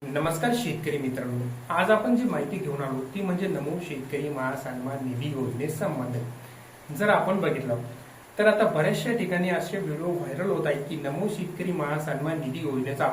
नमस्कार शेतकरी मित्रांनो, आज आपण जी माहिती घेऊन आलो ती म्हणजे नमो शेतकरी महासन्मान निधी योजनेसंबंधित। जर आपण बघितलं तर आता बऱ्याचशा ठिकाणी असे व्हिडिओ व्हायरल होत आहेत की नमो शेतकरी महासन्मान निधी योजनेचा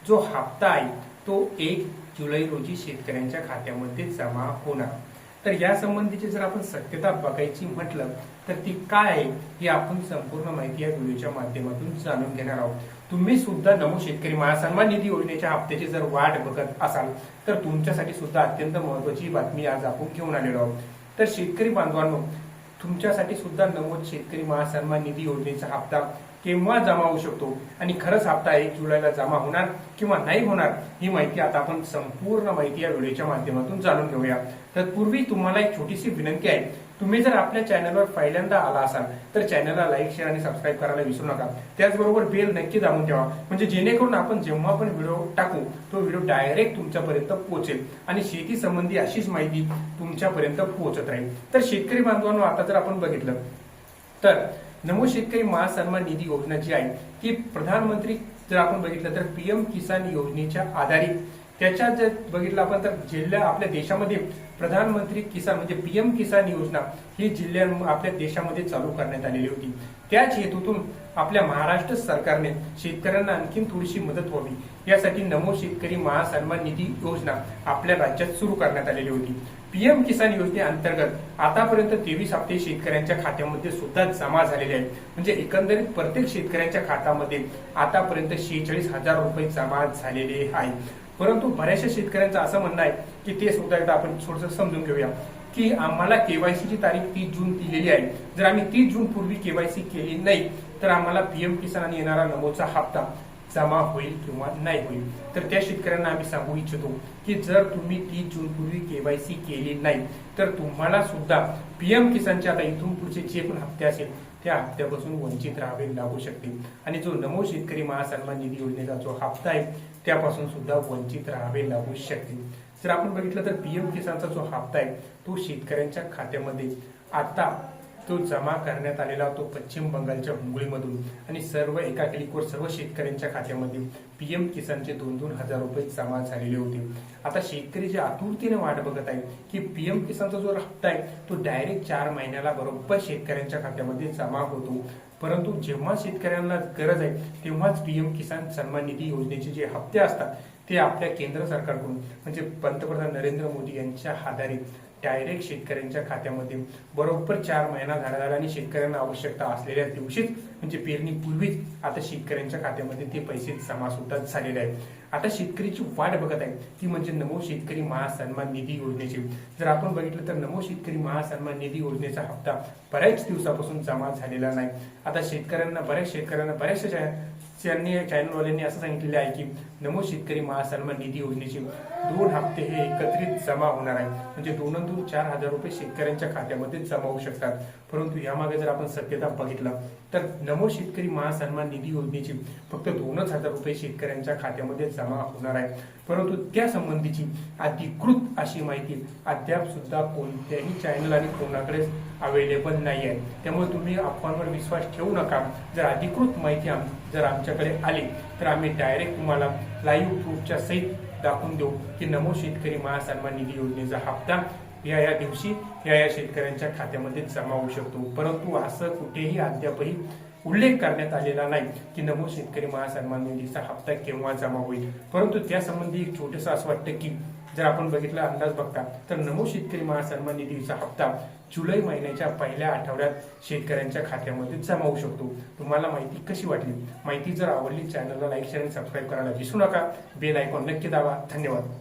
जो हप्ता आहे तो 1 जुलै रोजी शेतकऱ्यांच्या खात्यामध्ये जमा होणार। तर या संबंधीची जर आपण सत्यता बघायची म्हटलं तर ती काय आहे ही आपण संपूर्ण माहिती या व्हिडिओच्या माध्यमातून जाणून घेणार आहोत। तुम्ही सुद्धा नमो शेतकरी महासन्मान निधी योजनेच्या हप्त्याची जर वाट बघत असाल तर तुमच्यासाठी सुद्धा अत्यंत महत्त्वाची बातमी आज आपण घेऊन आलेलो आहोत। तर शेतकरी बांधवांनो, तुमच्यासाठी सुद्धा नमो शेतकरी महासन्मान निधी योजनेचा हप्ता केव्हा जमा होऊ शकतो आणि खरंच हप्ता 1 जुलैला जमा होणार किंवा नाही होणार ही माहिती आता आपण संपूर्ण माहिती या व्हिडिओच्या माध्यमातून जाणून घेऊया। तत्पूर्वी तुम्हाला एक छोटीशी विनंती आहे, तुम्ही जर आपल्या चॅनलवर पहिल्यांदा आला असाल तर चॅनलला लाईक, शेअर आणि सबस्क्राईब करायला विसरू नका। त्याचबरोबर बेल नक्की दाबून ठेवा, म्हणजे जेणेकरून आपण जेव्हा पण व्हिडिओ टाकू तो व्हिडिओ डायरेक्ट तुमच्यापर्यंत पोहोचेल आणि शेती संबंधी अशीच माहिती तुमच्यापर्यंत पोहोचत राहील। तर शेतकरी बांधवांनो, आता जर आपण बघितलं तर नमो शेतकरी महासन्मान निधी योजना जी आहे ती प्रधानमंत्री जर आपण बघितलं तर पीएम किसान योजनेच्या आधारित त्याच्यात जर बघितलं आपण तर जिल्हा आपल्या देशामध्ये प्रधानमंत्री किसान म्हणजे पीएम किसान योजना ही जिल्ह्या आपल्या देशामध्ये चालू करण्यात आलेली होती। त्याच हेतूतून आपल्या महाराष्ट्र सरकारने शेतकऱ्यांना आणखी थोडीशी मदत व्हावी यासाठी नमो शेतकरी महासन्मान निधी योजना आपल्या राज्यात सुरू करण्यात आलेली होती। पीएम किसान योजनेअंतर्गत आतापर्यंत 23 हप्ते शेतकऱ्यांच्या खात्यामध्ये सुद्धा जमा झालेले आहेत। म्हणजे एकंदरीत प्रत्येक शेतकऱ्यांच्या खात्यामध्ये आतापर्यंत 46,000 रुपये जमा झालेले आहेत। परंतु बऱ्याचशा शेतकऱ्यांचं असं म्हणणं आहे की ते सुद्धा एकदा आपण थोडंसं समजून घेऊया की आम्हाला केवायसीची तारीख 30 जून दिलेली आहे। जर आम्ही 30 जून पूर्वी केवायसी केली नाही तर आम्हाला पीएम किसान आणि येणारा नमोचा हप्ता जमा होईल किंवा नाही होईल। तर त्या शेतकऱ्यांना आम्ही सांगू इच्छितो की जर तुम्ही 30 जून पूर्वी केवायसी केली नाही तर तुम्हाला सुद्धा पीएम किसानचे आता इथून पुढचे जे पण हप्ते असेल त्या हप्त्यापासून वंचित राहावे लागू शकते आणि जो नमो शेतकरी महासन्मान निधी योजनेचा जो हप्ता आहे त्यापासून सुद्धा वंचित राहावे लागू शकते। जर आपण बघितलं तर पीएम किसानचा जो हप्ता आहे तो शेतकऱ्यांच्या खात्यामध्ये आता तो जमा करण्यात आलेला तो पश्चिम बंगालच्या हुंगळीमधून आणि सर्व एका क्लिकवर सर्व शेतकऱ्यांच्या खात्यामध्ये पीएम किसानचे 2-2 हजार रुपये जमा झालेले होते। आता शेतकरी जे आतुरतेने वाट बघत आहे की पीएम किसानचा जो हप्ता आहे तो डायरेक्ट 4 महिन्याला बरोबर शेतकऱ्यांच्या खात्यामध्ये जमा होतो। परंतु जेव्हा शेतकऱ्यांना गरज आहे तेव्हाच पीएम किसान सन्मान निधी योजनेचे जे हप्ते असतात ते आपल्या केंद्र सरकारकडून म्हणजे पंतप्रधान नरेंद्र मोदी यांच्या आधारित डायरेक्ट शेतकऱ्यांच्या खात्यामध्ये बरोबर 4 महिना झाला आणि शेतकऱ्यांना आवश्यकता असलेल्या दिवशीच म्हणजे पेरणीपूर्वीच आता शेतकऱ्यांच्या खात्यामध्ये ते पैसे जमा सुद्धा झालेले आहेत। आता शेतकरीची वाट बघत आहे ती म्हणजे नमो शेतकरी महासन्मान निधी योजनेची। जर आपण बघितलं तर नमो शेतकरी महासन्मान निधी योजनेचा हप्ता बऱ्याच दिवसापासून जमा झालेला नाही। आता बऱ्याचशा चॅनलवाल्यांनी असं सांगितलेलं आहे की नमो शेतकरी महासन्मान निधी योजनेचे 2 हप्ते हे एकत्रित जमा होणार आहे, म्हणजे 2-2 4,000 रुपये शेतकऱ्यांच्या खात्यामध्ये जमा होऊ शकतात। परंतु यामागे जर आपण सत्यता बघितलं तर नमो शेतकरी महासन्मान निधी योजनेची फक्त 2,000 रुपये शेतकऱ्यांच्या खात्यामध्ये जमा होणार आहे। परंतु त्या संबंधीची अधिकृत अशी माहिती अद्याप सुद्धा कोणत्याही चॅनल आणि कोणाकडेच अवेलेबल नाही आहे। त्यामुळे तुम्ही अफवांवर विश्वास ठेवू नका। जर अधिकृत माहिती जर आमच्याकडे आली तर आम्ही डायरेक्ट तुम्हाला लाईव्ह प्रूफच्या सहित दाखवून देऊ की नमो शेतकरी महासन्मान निधी योजनेचा हप्ता या दिवशी या शेतकऱ्यांच्या खात्यामध्ये जमा होऊ शकतो। परंतु असं कुठेही अद्यापही उल्लेख करण्यात आलेला नाही की नमो शेतकरी महासन्मान निधीचा हप्ता केव्हा जमा होईल। परंतु त्यासंबंधी एक छोटंसं असं वाटतं की जर आपण बघितलं अंदाज बघता तर नमो शेतकरी महासन्मान निधीचा हप्ता जुलै महिन्याच्या पहिल्या आठवड्यात शेतकऱ्यांच्या खात्यामध्ये जमा होऊ शकतो। तुम्हाला माहिती कशी वाटली? माहिती जर आवडली चॅनलला लाईक, शेअर आणि सबस्क्राईब करायला विसरू नका। बेल आयकॉन नक्की दाबा। धन्यवाद।